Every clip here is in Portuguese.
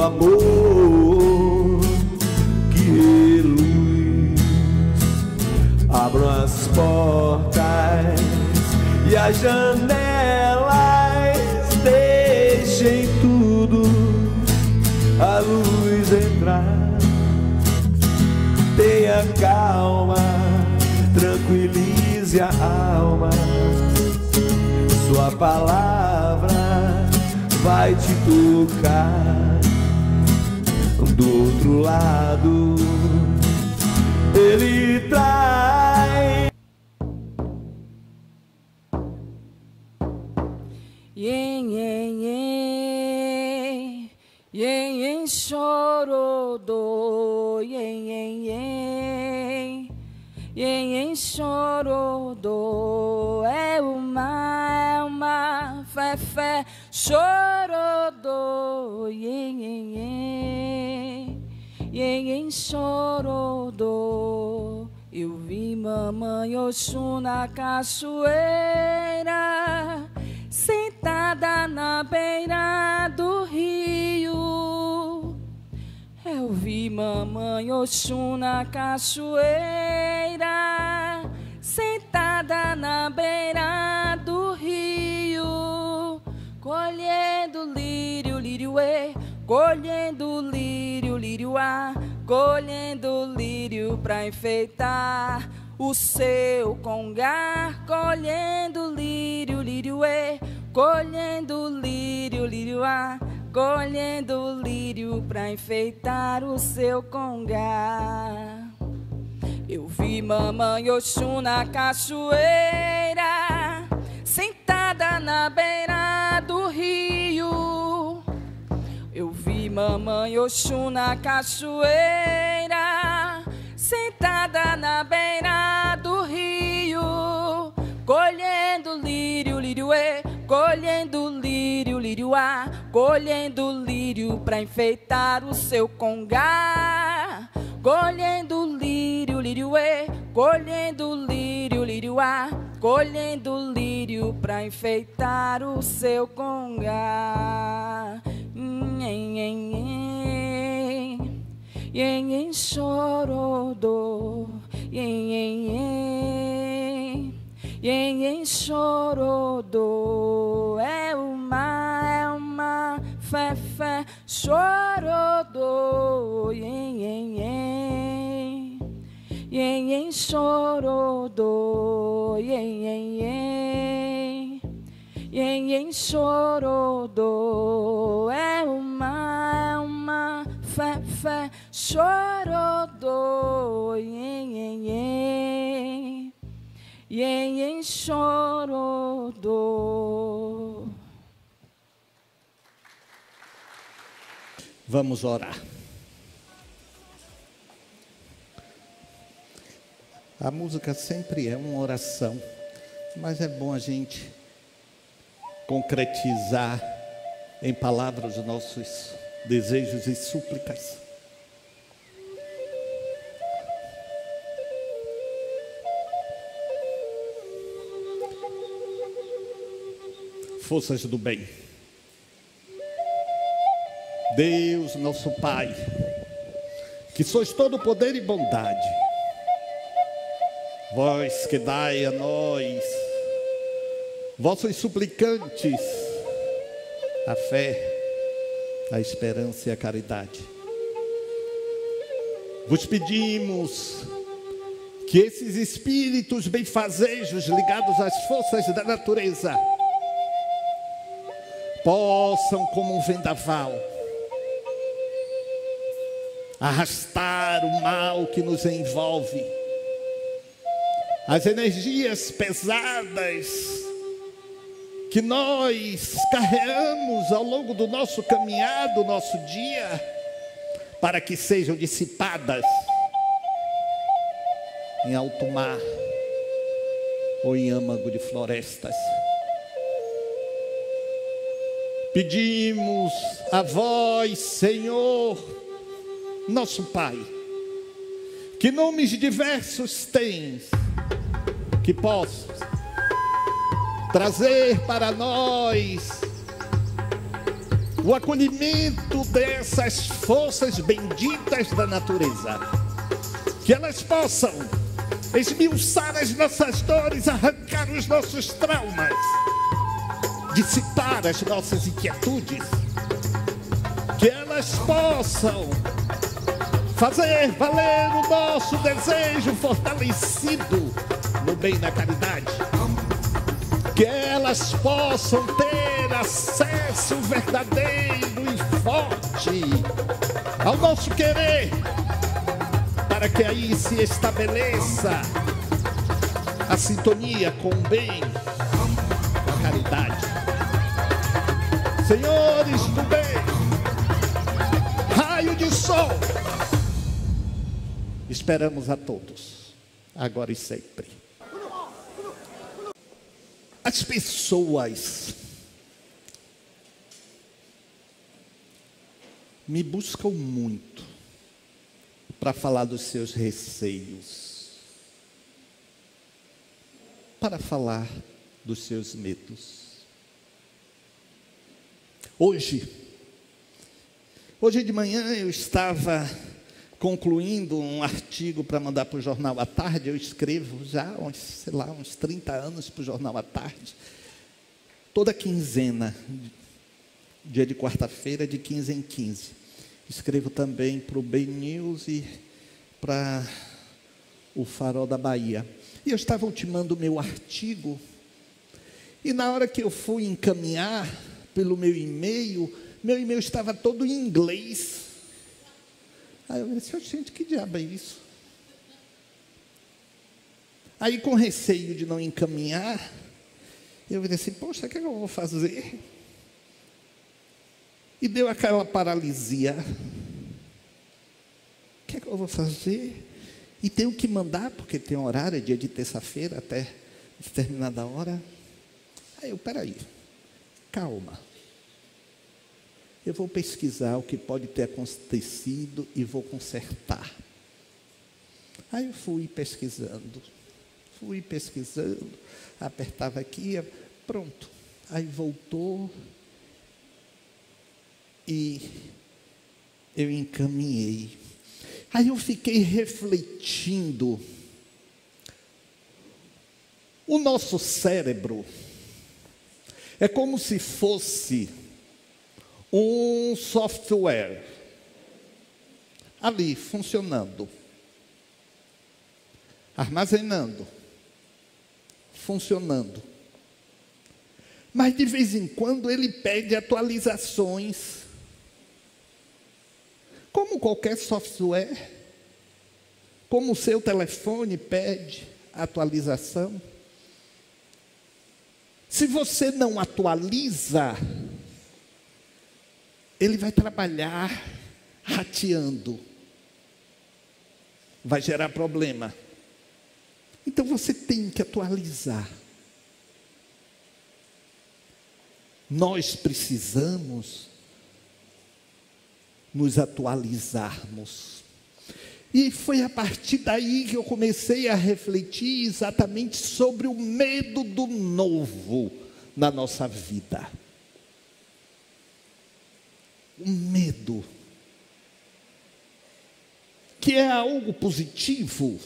amor que reluz. Abram as portas e as janelas, deixem tudo a luz entrar. Tenha calma, tranquilize a alma. Sua palavra vai te tocar. Do outro lado, Ele traz. Yen, yen, yen, yen, yen, chorodo, yen, yen, yen, yen, yen, chorodo, é uma, fé, fé, chorodo, yen, yen, yen, yen, yen, chorodo. Eu vi mamãe Oxum na cachoeira, sentada na beira do rio. Eu vi mamãe Oxum na cachoeira, sentada na beira do rio, colhendo lírio, lírio-ê, colhendo lírio, lírio-á, colhendo lírio pra enfeitar o seu congá, colhendo lírio, lírio-ê, colhendo lírio, lírio-á, colhendo lírio pra enfeitar o seu congá. Eu vi mamãe Oxum na cachoeira, sentada na beira do rio. Eu vi mamãe Oxum na cachoeira, sentada na beira do rio, colhendo lírio, lírio-ê, colhendo lírio, lírio-á, colhendo lírio pra enfeitar o seu congá, colhendo lírio, lírio-ê, colhendo lírio, lírio-á, colhendo lírio pra enfeitar o seu congá. Yen, yen, chorodo, yen, yen, yen, yen, yen, chorodo, é uma, fé, fé, chorodo, yen, yen, yen, yen, yen, chorodo, yen, yen, yen, yen, yen, chorodo, é uma, fé, fé, chorodo, yen, yen, yen, yen, yen, chorodo. Vamos orar. A música sempre é uma oração, mas é bom a gente concretizar em palavras os nossos desejos e súplicas. Forças do bem. Deus, nosso Pai, que sois todo poder e bondade, vós que dai a nós, vossos suplicantes, a fé, a esperança e a caridade. Vos pedimos que esses espíritos benfazejos ligados às forças da natureza possam, como um vendaval, arrastar o mal que nos envolve, as energias pesadas que nós carregamos ao longo do nosso caminhar, do nosso dia, para que sejam dissipadas em alto mar ou em âmago de florestas. Pedimos a vós, Senhor, nosso Pai, que nomes diversos tens, que possas trazer para nós o acolhimento dessas forças benditas da natureza, que elas possam esmiuçar as nossas dores, arrancar os nossos traumas, dissipar as nossas inquietudes, que elas possam fazer valer o nosso desejo fortalecido no bem e na caridade, que elas possam ter acesso verdadeiro e forte ao nosso querer, para que aí se estabeleça a sintonia com o bem, com a caridade. Senhores do bem, raio de sol, esperamos a todos, agora e sempre. As pessoas me buscam muito para falar dos seus receios, para falar dos seus medos. Hoje de manhã eu estava concluindo um artigo para mandar para o Jornal à Tarde. Eu escrevo já, uns 30 anos para o Jornal à Tarde. Toda quinzena, dia de quarta-feira, de 15 em 15. Escrevo também para o Bem News e para o Farol da Bahia. E eu estava ultimando o meu artigo, e na hora que eu fui encaminhar pelo meu e-mail estava todo em inglês. Aí eu disse, gente, que diabo é isso? Aí, com receio de não encaminhar, eu disse, poxa, o que é que eu vou fazer? E deu aquela paralisia. O que é que eu vou fazer? E tenho que mandar, porque tem horário, é dia de terça-feira, até determinada hora. Aí eu, peraí, calma. Eu vou pesquisar o que pode ter acontecido e vou consertar. Aí eu fui pesquisando, apertava aqui, pronto. Aí voltou e eu encaminhei. Aí eu fiquei refletindo. O nosso cérebro é como se fosse um software ali funcionando, armazenando, funcionando. Mas de vez em quando ele pede atualizações, como qualquer software, como o seu telefone pede atualização. Se você não atualiza, ele vai trabalhar rateando, vai gerar problema. Então você tem que atualizar. Nós precisamos nos atualizarmos. E foi a partir daí que eu comecei a refletir exatamente sobre o medo do novo na nossa vida. O medo, que é algo positivo,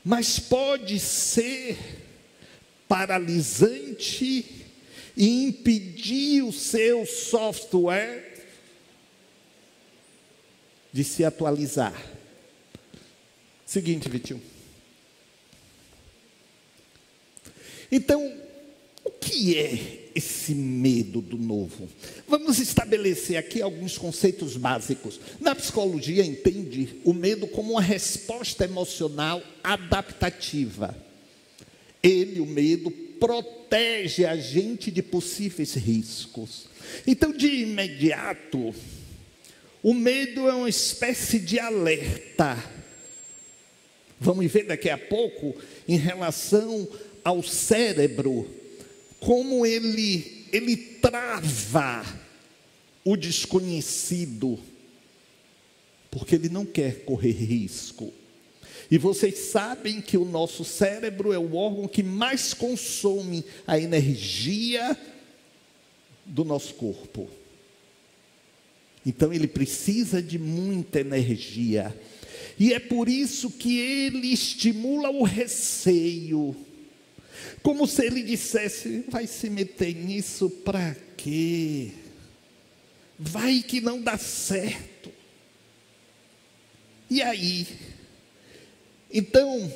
mas pode ser paralisante e impedir o seu software de se atualizar. Seguinte, Vitinho. Então, o que é esse medo do novo? Vamos estabelecer aqui alguns conceitos básicos. Na psicologia, entende o medo como uma resposta emocional adaptativa. O medo, protege a gente de possíveis riscos. Então, de imediato, o medo é uma espécie de alerta. Vamos ver daqui a pouco, em relação ao cérebro, como ele trava o desconhecido, porque ele não quer correr risco. E vocês sabem que o nosso cérebro é o órgão que mais consome a energia do nosso corpo. Então ele precisa de muita energia. E é por isso que ele estimula o receio. Como se ele dissesse: vai se meter nisso para quê? Vai que não dá certo. E aí? Então,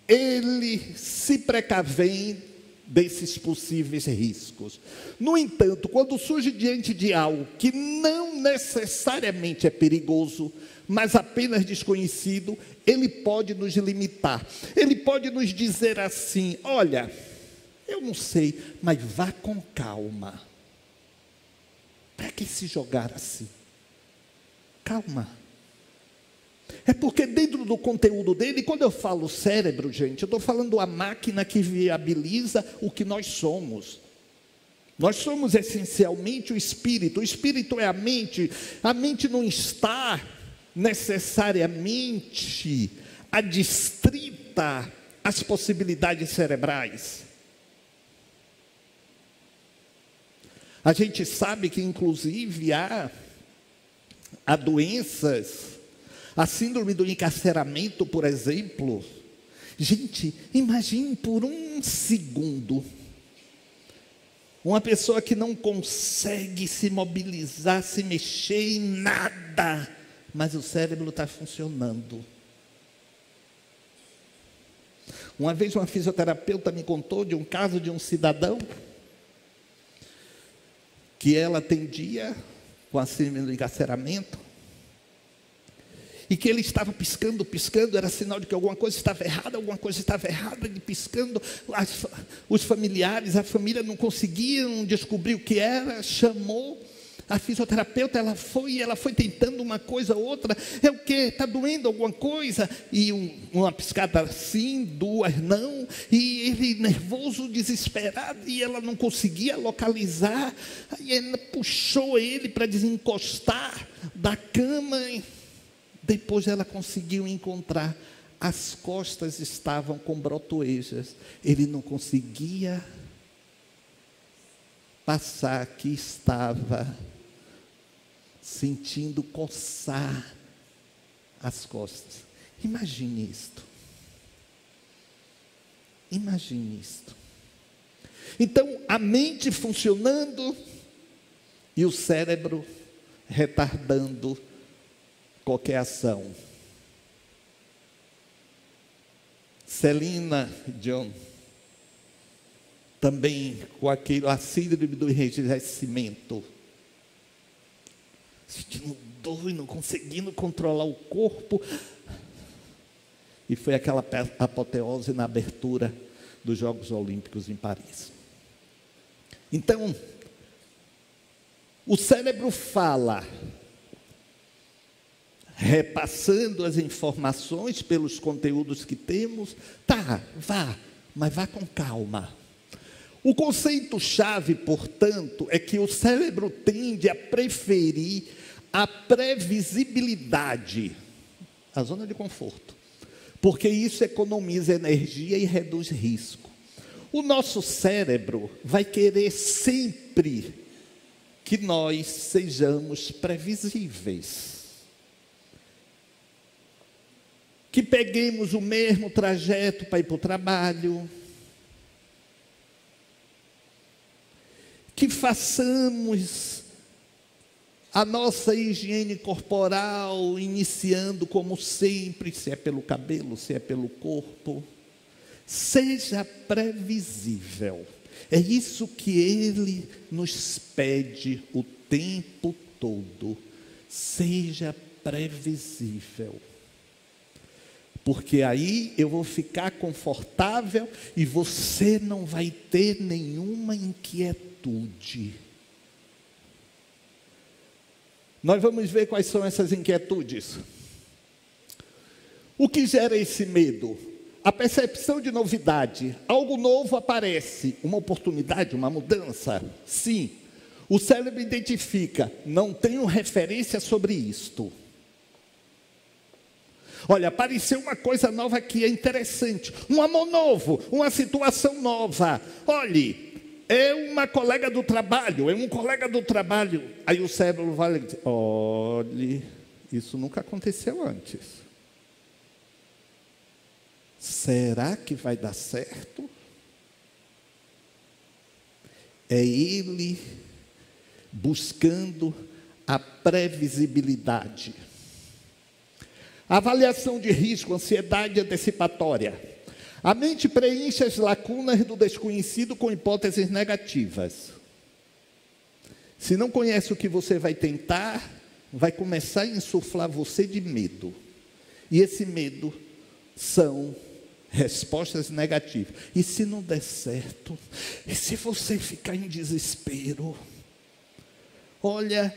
ele se precavém desses possíveis riscos. No entanto, quando surge diante de algo que não necessariamente é perigoso, mas apenas desconhecido, ele pode nos limitar. Ele pode nos dizer assim: olha, eu não sei, mas vá com calma. Para que se jogar assim? Calma. É porque dentro do conteúdo dele, quando eu falo cérebro, gente, eu estou falando a máquina que viabiliza o que nós somos. Nós somos essencialmente o espírito é a mente não está necessariamente adstrita às possibilidades cerebrais. A gente sabe que inclusive há doenças, a síndrome do encarceramento, por exemplo. Gente, imagine por um segundo uma pessoa que não consegue se mobilizar, se mexer em nada, mas o cérebro está funcionando. Uma vez uma fisioterapeuta me contou de um caso de um cidadão que ela atendia com a síndrome do encarceramento, e que ele estava piscando, era sinal de que alguma coisa estava errada, ele piscando, os familiares, a família não conseguiam descobrir o que era, chamou a fisioterapeuta, ela foi tentando uma coisa, outra, é o que? Está doendo alguma coisa? E uma piscada sim, duas não, e ele nervoso, desesperado, e ela não conseguia localizar, aí ela puxou ele para desencostar da cama, depois ela conseguiu encontrar, as costas estavam com brotoejas, ele não conseguia passar, que estava sentindo coçar as costas. Imagine isto. Então, a mente funcionando e o cérebro retardando qualquer ação. Celina John, também com a síndrome do enrijecimento, sentindo dor e não conseguindo controlar o corpo, e foi aquela apoteose na abertura dos Jogos Olímpicos em Paris. Então, o cérebro fala, repassando as informações pelos conteúdos que temos. Tá, vá, mas vá com calma. O conceito-chave, portanto, é que o cérebro tende a preferir a previsibilidade, a zona de conforto, porque isso economiza energia e reduz risco. O nosso cérebro vai querer sempre que nós sejamos previsíveis, que peguemos o mesmo trajeto para ir para o trabalho, que façamos a nossa higiene corporal, iniciando como sempre, se é pelo cabelo, se é pelo corpo. Seja previsível. É isso que ele nos pede o tempo todo. Seja previsível. Porque aí eu vou ficar confortável e você não vai ter nenhuma inquietude. Nós vamos ver quais são essas inquietudes. O que gera esse medo? A percepção de novidade. Algo novo aparece, uma oportunidade, uma mudança. Sim, o cérebro identifica, não tenho referência sobre isto. Olha, apareceu uma coisa nova aqui, é interessante. Um amor novo, uma situação nova. Olhe, é uma colega do trabalho, é um colega do trabalho. Aí o cérebro vai dizer, olhe, isso nunca aconteceu antes. Será que vai dar certo? É ele buscando a previsibilidade. Avaliação de risco, ansiedade antecipatória. A mente preenche as lacunas do desconhecido com hipóteses negativas. Se não conhece o que você vai tentar, vai começar a insuflar você de medo. E esse medo são respostas negativas. E se não der certo? E se você ficar em desespero? Olha,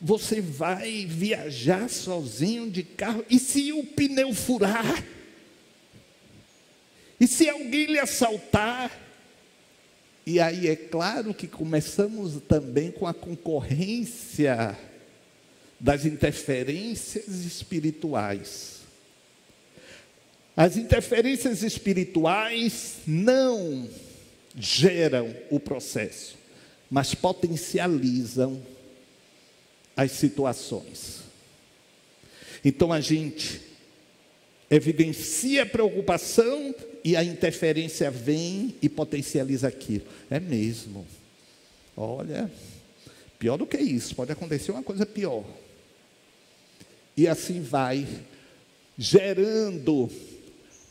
você vai viajar sozinho de carro, e se o pneu furar? E se alguém lhe assaltar? E aí é claro que começamos também com a concorrência das interferências espirituais. As interferências espirituais não geram o processo, mas potencializam as situações. Então a gente evidencia a preocupação e a interferência vem e potencializa aquilo. É mesmo. Olha, pior do que isso, pode acontecer uma coisa pior. E assim vai gerando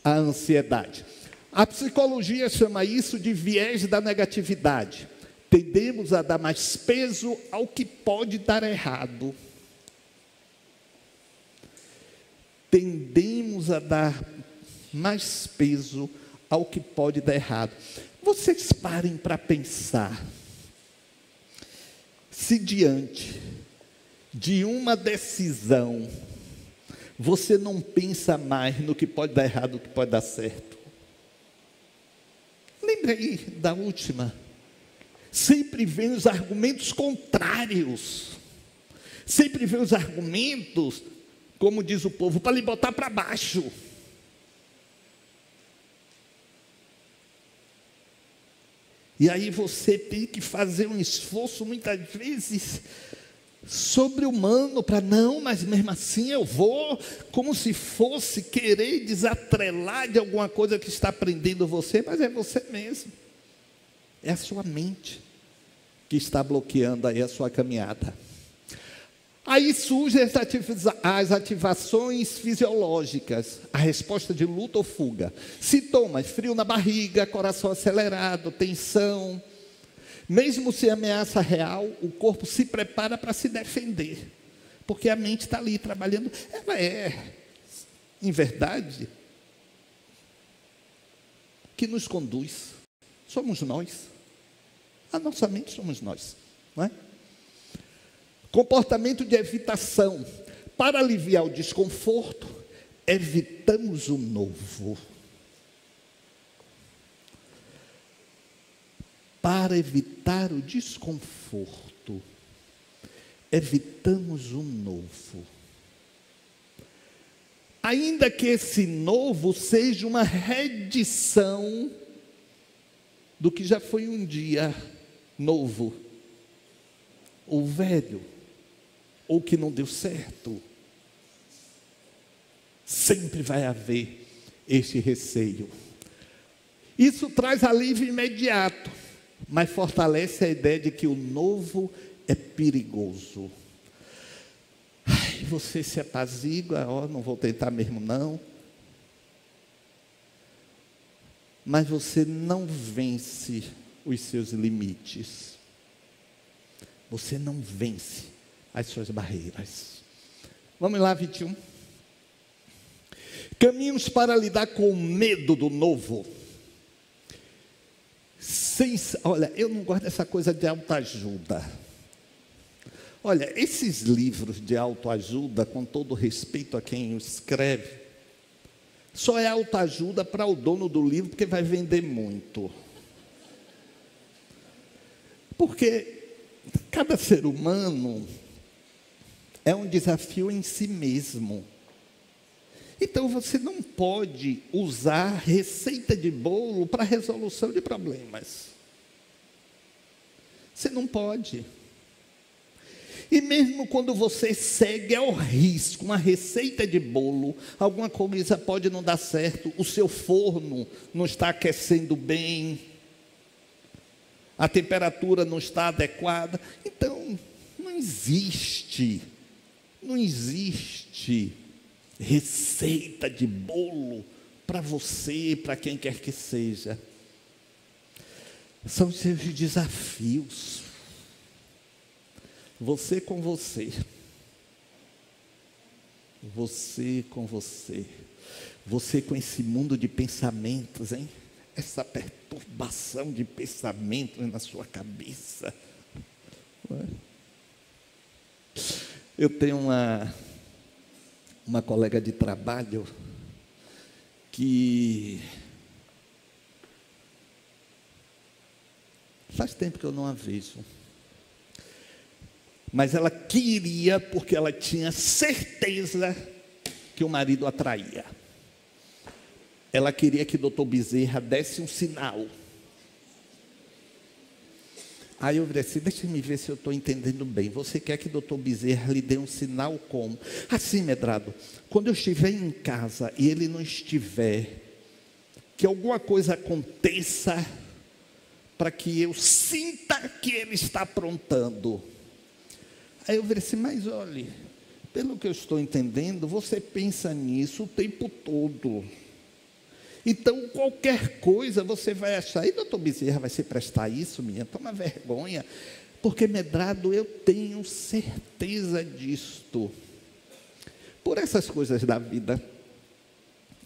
a ansiedade. A psicologia chama isso de viés da negatividade. Tendemos a dar mais peso ao que pode dar errado. Tendemos a dar mais peso ao que pode dar errado. Vocês parem para pensar. Se diante de uma decisão, você não pensa mais no que pode dar errado do que pode dar certo. Lembra aí da última. Sempre vem os argumentos contrários. Sempre vem os argumentos, como diz o povo, para lhe botar para baixo. E aí você tem que fazer um esforço, muitas vezes, sobre-humano, para não, mas mesmo assim eu vou, como se fosse querer desatrelar de alguma coisa que está prendendo você, mas é você mesmo. É a sua mente que está bloqueando aí a sua caminhada. Aí surgem as ativações fisiológicas, a resposta de luta ou fuga. Sintomas: frio na barriga, coração acelerado, tensão. Mesmo sem ameaça real, o corpo se prepara para se defender, porque a mente está ali trabalhando. Ela é, em verdade, que nos conduz. Somos nós. A nossa mente somos nós, não é? Comportamento de evitação. Para aliviar o desconforto, evitamos o novo. Para evitar o desconforto, evitamos o novo. Ainda que esse novo seja uma reedição do que já foi um dia novo, ou velho, ou que não deu certo. Sempre vai haver este receio. Isso traz alívio imediato, mas fortalece a ideia de que o novo é perigoso. Ai, você se apazigua, não vou tentar mesmo não. Mas você não vence os seus limites. Você não vence as suas barreiras. Vamos lá, 21. Caminhos para lidar com o medo do novo. Olha, eu não gosto dessa coisa de autoajuda. Olha, esses livros de autoajuda, com todo respeito a quem os escreve, só é autoajuda para o dono do livro, porque vai vender muito. Porque cada ser humano é um desafio em si mesmo. Então você não pode usar receita de bolo para resolução de problemas. Você não pode. E mesmo quando você segue ao risco uma receita de bolo, alguma coisa pode não dar certo, o seu forno não está aquecendo bem, a temperatura não está adequada. Então, não existe receita de bolo para você, para quem quer que seja. São os seus desafios. Você com você. Você com você. Você com esse mundo de pensamentos, hein? Essa perturbação de pensamentos na sua cabeça. Eu tenho uma colega de trabalho que faz tempo que eu não a vejo. Mas ela queria, porque ela tinha certeza que o marido a traía. Ela queria que o Dr. Bezerra desse um sinal. Aí eu falei assim, deixa eu ver se eu estou entendendo bem. Você quer que o Dr. Bezerra lhe dê um sinal como? Assim, Medrado, quando eu estiver em casa e ele não estiver, que alguma coisa aconteça para que eu sinta que ele está aprontando. Aí eu falei assim, mas olha, pelo que eu estou entendendo, você pensa nisso o tempo todo. Então, qualquer coisa você vai achar, e doutor Bezerra vai se prestar isso, minha? Toma vergonha. Porque, Medrado, eu tenho certeza disto. Por essas coisas da vida,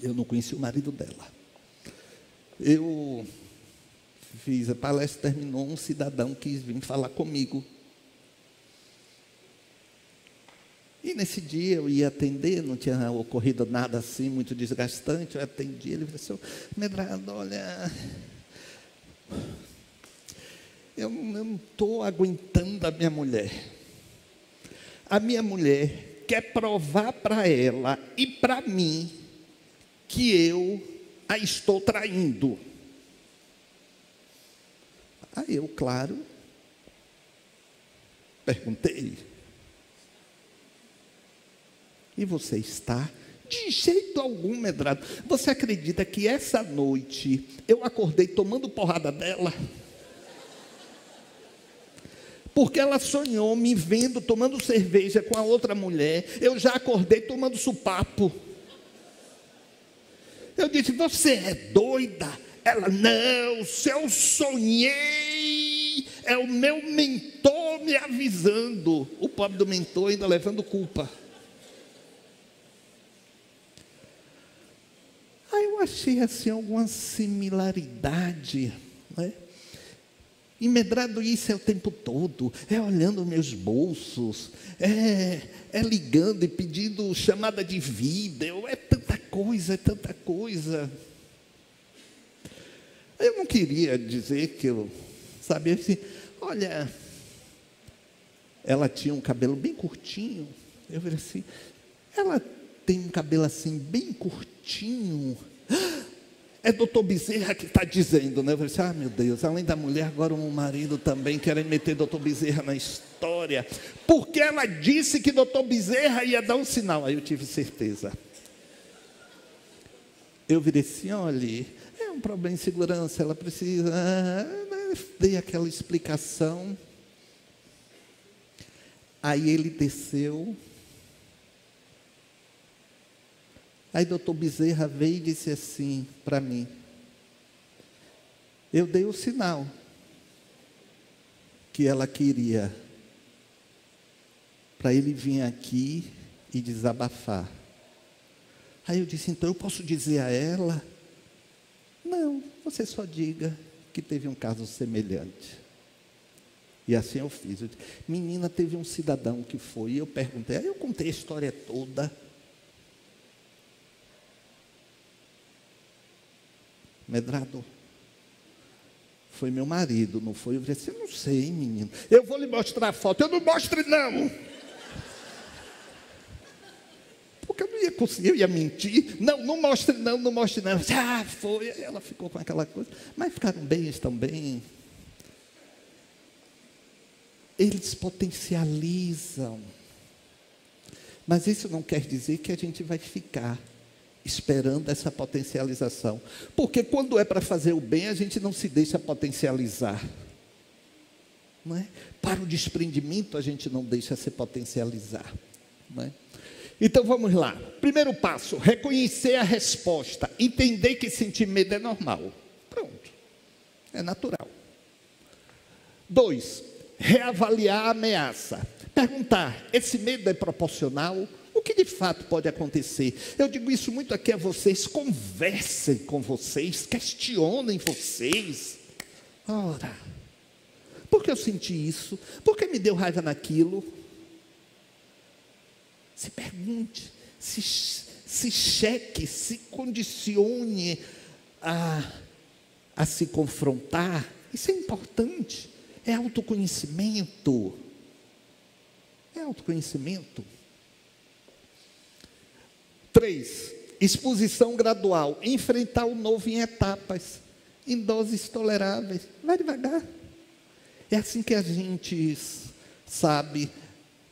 eu não conheci o marido dela. Eu fiz a palestra, terminou, um cidadão quis vir falar comigo. E nesse dia eu ia atender, não tinha ocorrido nada assim muito desgastante, eu atendi, ele falou assim, Medrado, olha, eu não estou aguentando a minha mulher. A minha mulher quer provar para ela e para mim que eu a estou traindo. Aí eu, claro, perguntei, e você está? De jeito algum, Medrado. Você acredita que essa noite eu acordei tomando porrada dela? Porque ela sonhou me vendo tomando cerveja com a outra mulher. Eu já acordei tomando supapo. Eu disse, você é doida? Ela, não, se eu sonhei, é o meu mentor me avisando. O pobre do mentor ainda levando culpa. Aí eu achei assim alguma similaridade, né? E Medrado, isso é o tempo todo, é olhando meus bolsos, é ligando e pedindo chamada de vídeo, é tanta coisa, é tanta coisa. Eu não queria dizer que eu sabia assim, olha, ela tinha um cabelo bem curtinho, eu falei assim, ela tem um cabelo assim bem curtinho, é doutor Bezerra que está dizendo, né? Eu falei assim, meu Deus, além da mulher, agora o marido também querendo meter doutor Bezerra na história, porque ela disse que doutor Bezerra ia dar um sinal. Aí eu tive certeza. Eu virei assim, olha, é um problema de segurança, ela precisa, dei aquela explicação. Aí ele desceu. Aí doutor Bezerra veio e disse assim para mim, eu dei o sinal que ela queria para ele vir aqui e desabafar. Aí eu disse, então eu posso dizer a ela? Não, você só diga que teve um caso semelhante. E assim eu fiz. Eu disse, menina, teve um cidadão que foi, e eu perguntei, aí eu contei a história toda. Medrado, foi meu marido, não foi? Eu falei assim, eu não sei, menino. Eu vou lhe mostrar a foto. Eu não mostre, não. Porque eu não ia conseguir, eu ia mentir. Não, não mostre, não, não mostre, não. Ah, foi. Ela ficou com aquela coisa. Mas ficaram bem, estão bem. eles potencializam. Mas isso não quer dizer que a gente vai ficar esperando essa potencialização. Porque quando é para fazer o bem, a gente não se deixa potencializar. Não é? Para o desprendimento, a gente não deixa se potencializar. Não é? Então vamos lá. Primeiro passo, reconhecer a resposta. Entender que sentir medo é normal. Pronto. É natural. 2, reavaliar a ameaça. Perguntar, esse medo é proporcional? O que de fato pode acontecer? Eu digo isso muito aqui a vocês, conversem com vocês, questionem vocês. Ora, por que eu senti isso? Por que me deu raiva naquilo? Se pergunte, se cheque, se condicione a se confrontar. Isso é importante, é autoconhecimento. É autoconhecimento. 3, exposição gradual. Enfrentar o novo em etapas, em doses toleráveis. Vai devagar. É assim que a gente sabe,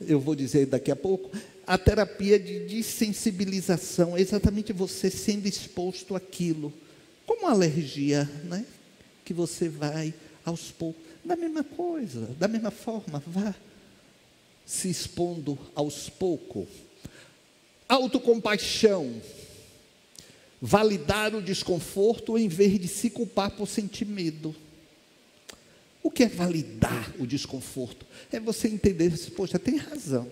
eu vou dizer daqui a pouco, a terapia de dessensibilização. É exatamente você sendo exposto àquilo. Como a alergia, né? Que você vai aos poucos. Da mesma coisa, da mesma forma, vá se expondo aos poucos. Autocompaixão. Validar o desconforto em vez de se culpar por sentir medo. O que é validar o desconforto? É você entender, poxa, tem razão.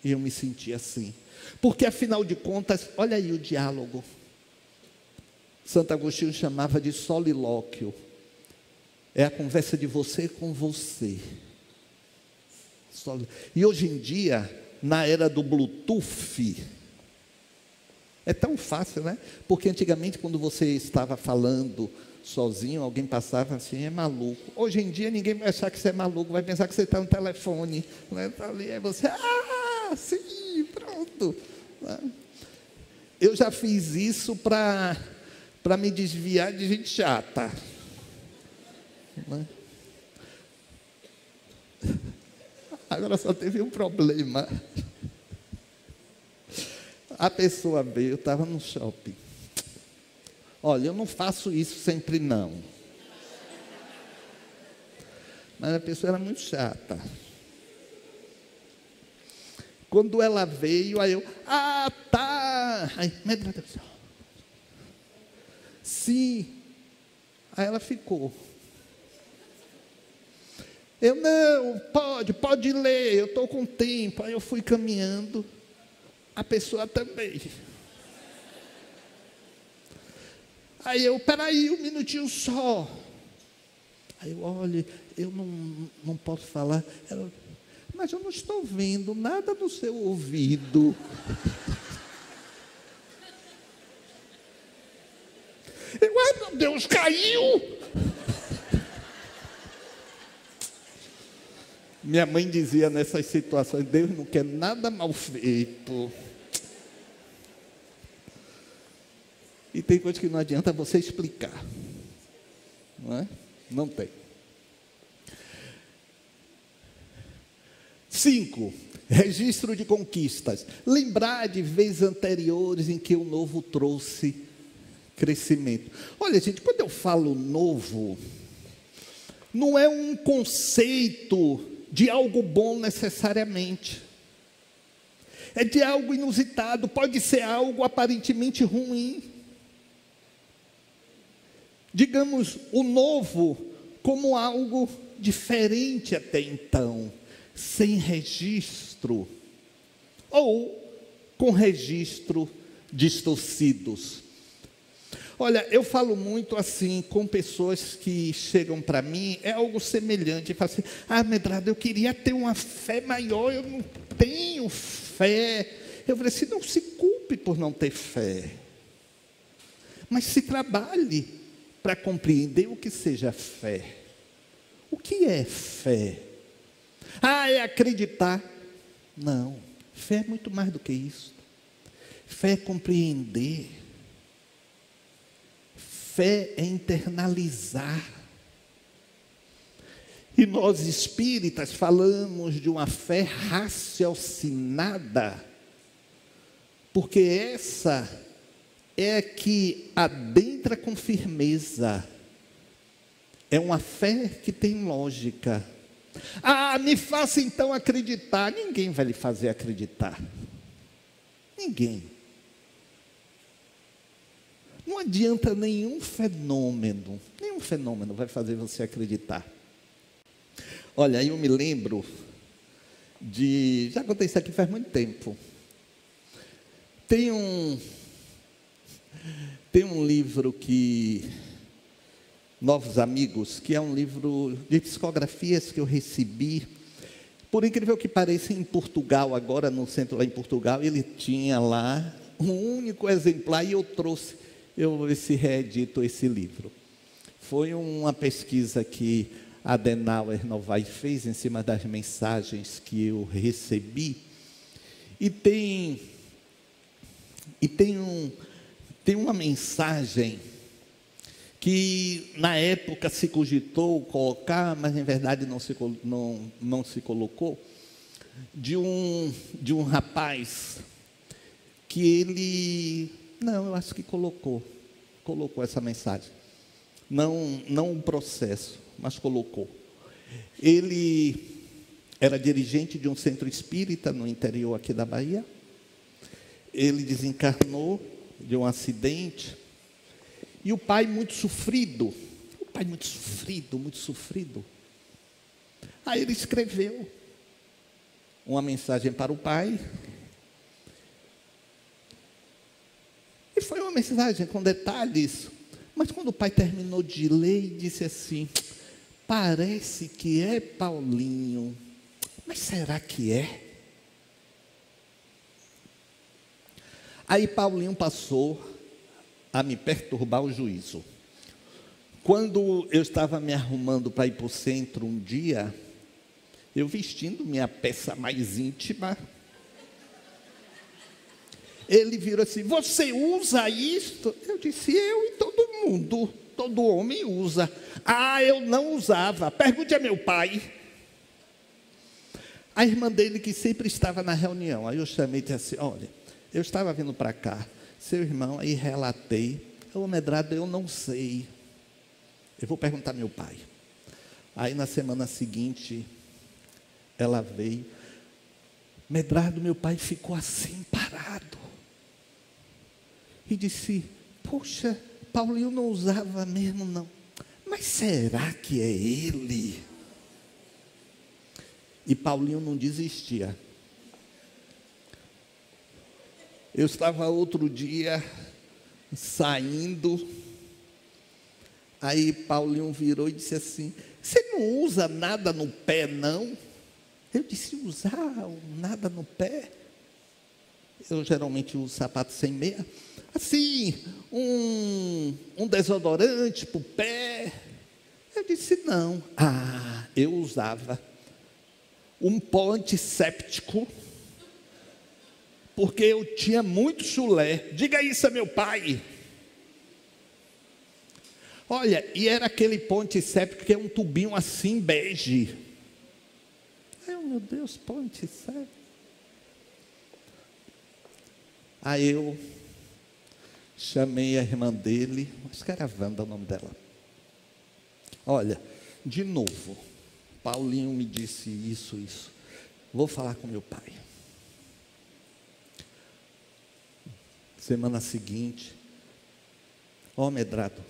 E eu me senti assim. Porque afinal de contas, olha aí o diálogo. Santo Agostinho chamava de solilóquio. É a conversa de você com você. E hoje em dia, na era do Bluetooth, é tão fácil, né? Porque antigamente, quando você estava falando sozinho, alguém passava assim, é maluco. Hoje em dia, ninguém vai achar que você é maluco, vai pensar que você está no telefone. Né? Tá ali, aí você, sim, pronto. Eu já fiz isso para me desviar de gente chata. Né? Agora só teve um problema. A pessoa veio, eu estava no shopping. Olha, eu não faço isso sempre não. Mas a pessoa era muito chata. Quando ela veio, aí eu, tá. Aí, sim. Aí ela ficou. Eu, não, pode ler, eu estou com tempo. Aí eu fui caminhando, a pessoa também. Aí eu, peraí, um minutinho só. Aí eu, olha, eu não posso falar. Ela, mas eu não estou vendo nada no seu ouvido. Eu, ai meu Deus, caiu! Minha mãe dizia nessas situações, Deus não quer nada mal feito. E tem coisa que não adianta você explicar. Não é? Não tem. 5, registro de conquistas. Lembrar de vezes anteriores em que o novo trouxe crescimento. Olha, gente, quando eu falo novo, não é um conceito de algo bom necessariamente. É de algo inusitado, pode ser algo aparentemente ruim. Digamos, o novo como algo diferente até então, sem registro, ou com registro distorcidos. Olha, eu falo muito assim com pessoas que chegam para mim, é algo semelhante, falam assim, Medrado, eu queria ter uma fé maior, eu não tenho fé. Eu falei assim, não se culpe por não ter fé, mas se trabalhe para compreender o que seja fé. O que é fé? É acreditar. Não, fé é muito mais do que isso. Fé é compreender. Fé é internalizar. E nós espíritas falamos de uma fé raciocinada, porque essa é que adentra com firmeza. É uma fé que tem lógica. Ah, me faça então acreditar. Ninguém vai lhe fazer acreditar. Ninguém. Não adianta nenhum fenômeno vai fazer você acreditar. Olha, eu me lembro já contei isso aqui faz muito tempo. Tem um livro que Novos Amigos, que é um livro de psicografias que eu recebi, por incrível que pareça, em Portugal, agora no centro lá em Portugal, ele tinha lá um único exemplar e eu trouxe, eu vou ver se reedito esse livro. Foi uma pesquisa que Adenauer Novaes fez em cima das mensagens que eu recebi, e tem uma mensagem que na época se cogitou colocar, mas em verdade não se colocou, de um rapaz que eu acho que colocou essa mensagem, não um processo, mas colocou. Ele era dirigente de um centro espírita no interior aqui da Bahia. Ele desencarnou de um acidente, e o pai muito sofrido. Aí ele escreveu uma mensagem para o pai, e foi uma mensagem com detalhes, mas quando o pai terminou de ler, disse assim: parece que é Paulinho, mas será que é? Aí Paulinho passou a me perturbar o juízo. Quando eu estava me arrumando para ir para o centro um dia, eu vestindo minha peça mais íntima, ele virou assim: você usa isto? Eu disse: eu e todo mundo, todo homem usa. Ah, eu não usava, pergunte a meu pai. A irmã dele, que sempre estava na reunião, aí eu chamei e disse assim: olha, eu estava vindo para cá, seu irmão, aí relatei. Ô Medrado, eu não sei, eu vou perguntar ao meu pai. Aí na semana seguinte, ela veio: Medrado, meu pai ficou assim parado, e disse: poxa, Paulinho não usava mesmo não, mas será que é ele? E Paulinho não desistia. Eu estava outro dia saindo, aí Paulinho virou e disse assim: você não usa nada no pé não? Eu disse: usar nada no pé? Eu geralmente uso sapato sem meia, assim, um desodorante para o pé. Eu disse: não. Ah, eu usava um pó antisséptico, porque eu tinha muito chulé. Diga isso a meu pai. Olha, e era aquele pó antisséptico que é um tubinho assim, bege. Ai, meu Deus, pó antisséptico. Aí eu chamei a irmã dele, acho que era Wanda o nome dela. Olha, de novo, Paulinho me disse isso. Vou falar com meu pai. Semana seguinte, Medrado,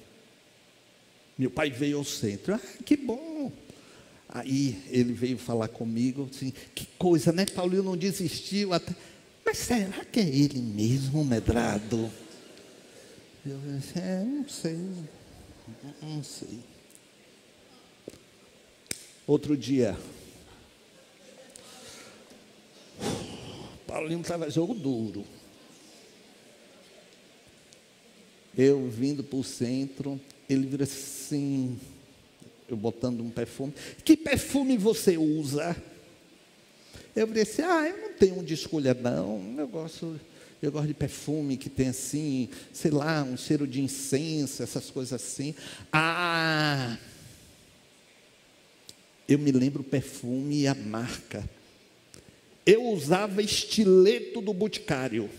meu pai veio ao centro. Ah, que bom. Aí ele veio falar comigo, assim: que coisa, né? Paulinho não desistiu até. Mas será que é ele mesmo, Medrado? Eu disse: não sei. Outro dia, Paulinho estava jogo duro. Eu vindo para o centro, ele vira assim, eu botando um perfume: que perfume você usa? Eu virei assim: eu não tenho um de escolha não, eu gosto de perfume que tem assim, sei lá, um cheiro de incenso, essas coisas assim. Eu me lembro o perfume e a marca. Eu usava estileto do Boticário.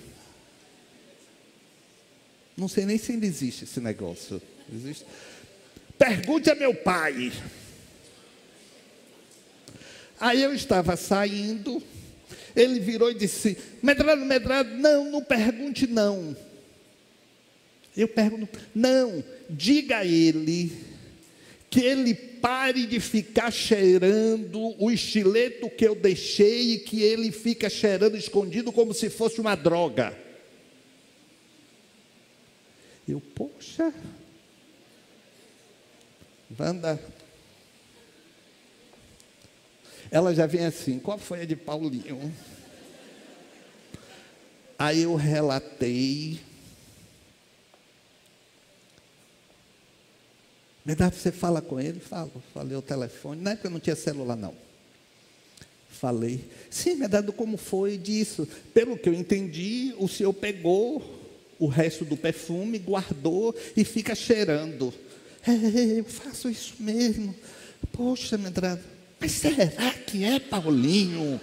Não sei nem se ainda existe esse negócio. Existe? Pergunte a meu pai. Aí eu estava saindo, ele virou e disse: Medrado, não pergunte não. Eu pergunto: não, diga a ele que ele pare de ficar cheirando o estileto que eu deixei e que ele fica cheirando escondido como se fosse uma droga. Eu, poxa, Wanda, ela já vem assim: qual foi a de Paulinho? Aí eu relatei. Verdade, você fala com ele? Falei o telefone. Na época não tinha celular, não. Falei. Sim, verdade, como foi disso? Pelo que eu entendi, o senhor pegou o resto do perfume, guardou e fica cheirando. Eu faço isso mesmo. Poxa, Medrado, mas será que é Paulinho?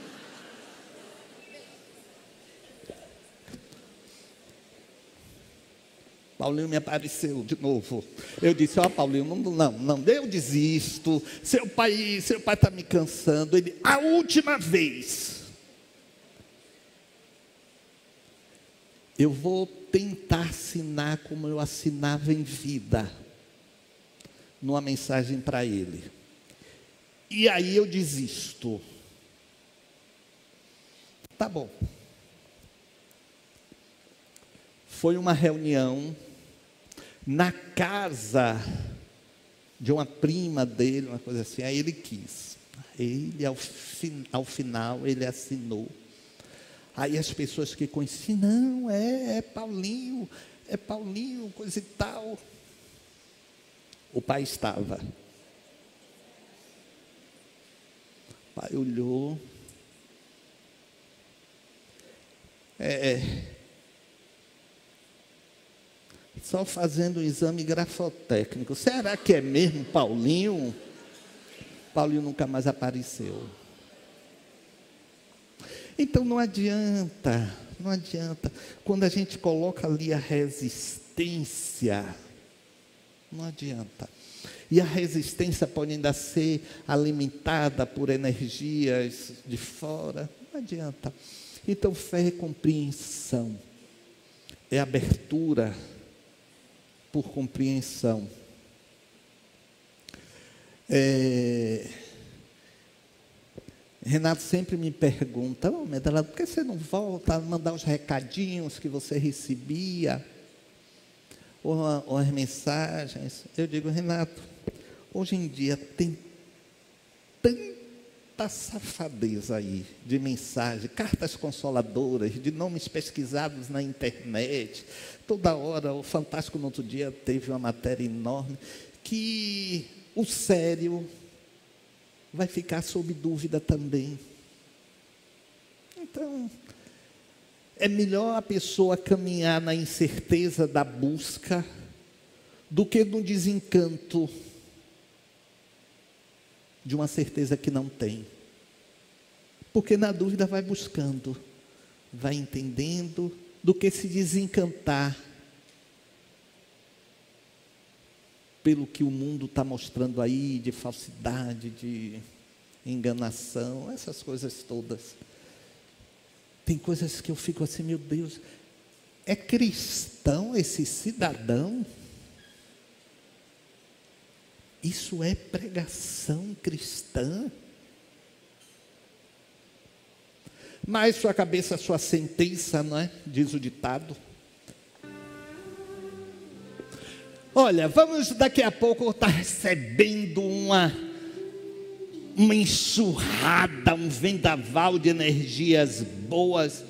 Paulinho me apareceu de novo. Eu disse: ó, Paulinho, não, eu desisto. Seu pai está me cansando. Ele: a última vez. Eu vou tentar assinar como eu assinava em vida, numa mensagem para ele. E aí eu desisto. Tá bom. Foi uma reunião na casa de uma prima dele, uma coisa assim. Aí ele quis. Ele, ao final, ele assinou. Aí as pessoas que conheciam: não, é Paulinho, coisa e tal. O pai estava. O pai olhou. Só fazendo um exame grafotécnico. Será que é mesmo Paulinho? Paulinho nunca mais apareceu. Então não adianta. Quando a gente coloca ali a resistência, não adianta. E a resistência pode ainda ser alimentada por energias de fora, não adianta. Então fé é compreensão, é abertura por compreensão. Renato sempre me pergunta: Medrado, por que você não volta a mandar os recadinhos que você recebia? Ou as mensagens? Eu digo: Renato, hoje em dia tem tanta safadeza aí de mensagem, cartas consoladoras, de nomes pesquisados na internet. Toda hora, o Fantástico no outro dia teve uma matéria enorme, que o sério vai ficar sob dúvida também. Então, é melhor a pessoa caminhar na incerteza da busca do que no desencanto de uma certeza que não tem. Porque na dúvida vai buscando, vai entendendo, do que se desencantar pelo que o mundo está mostrando aí, de falsidade, de enganação, essas coisas todas. Tem coisas que eu fico assim: meu Deus, é cristão esse cidadão? Isso é pregação cristã? Mas sua cabeça, sua sentença, não é? Diz o ditado. Olha, vamos daqui a pouco estar recebendo uma enxurrada, um vendaval de energias boas.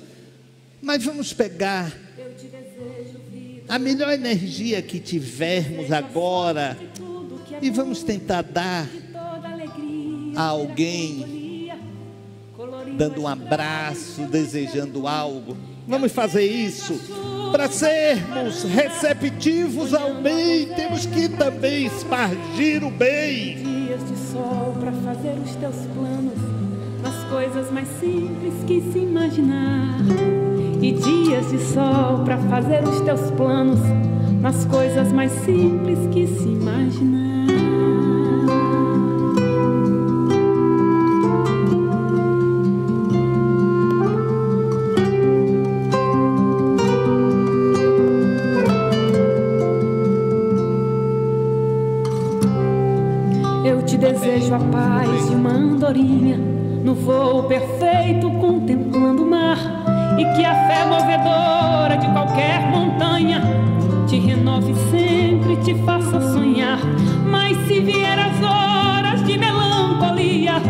Mas vamos pegar a melhor energia que tivermos agora e vamos tentar dar a alguém, dando um abraço, desejando algo. Vamos fazer isso. Para sermos receptivos ao bem, temos que também espargir o bem. dias de sol para fazer os teus planos nas coisas mais simples que se imaginar. E dias de sol para fazer os teus planos nas coisas mais simples que se imaginar. Eu te desejo a paz de uma andorinha no voo perfeito contemplando o mar, e que a fé movedora de qualquer montanha te renove sempre, te faça sonhar. Mas se vier as horas de melancolia,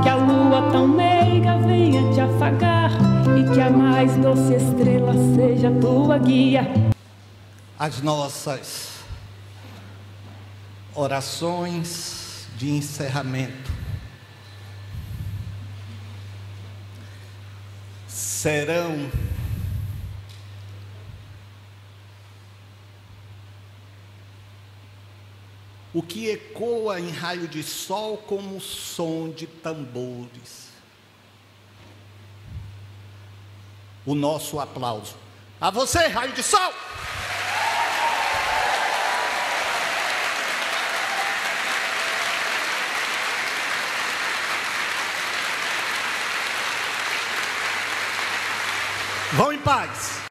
que a lua tão meiga venha te afagar, e que a mais doce estrela seja tua guia. As nossas orações de encerramento serão o que ecoa em raio de sol como o som de tambores. O nosso aplauso a você, raio de sol! Vão em paz.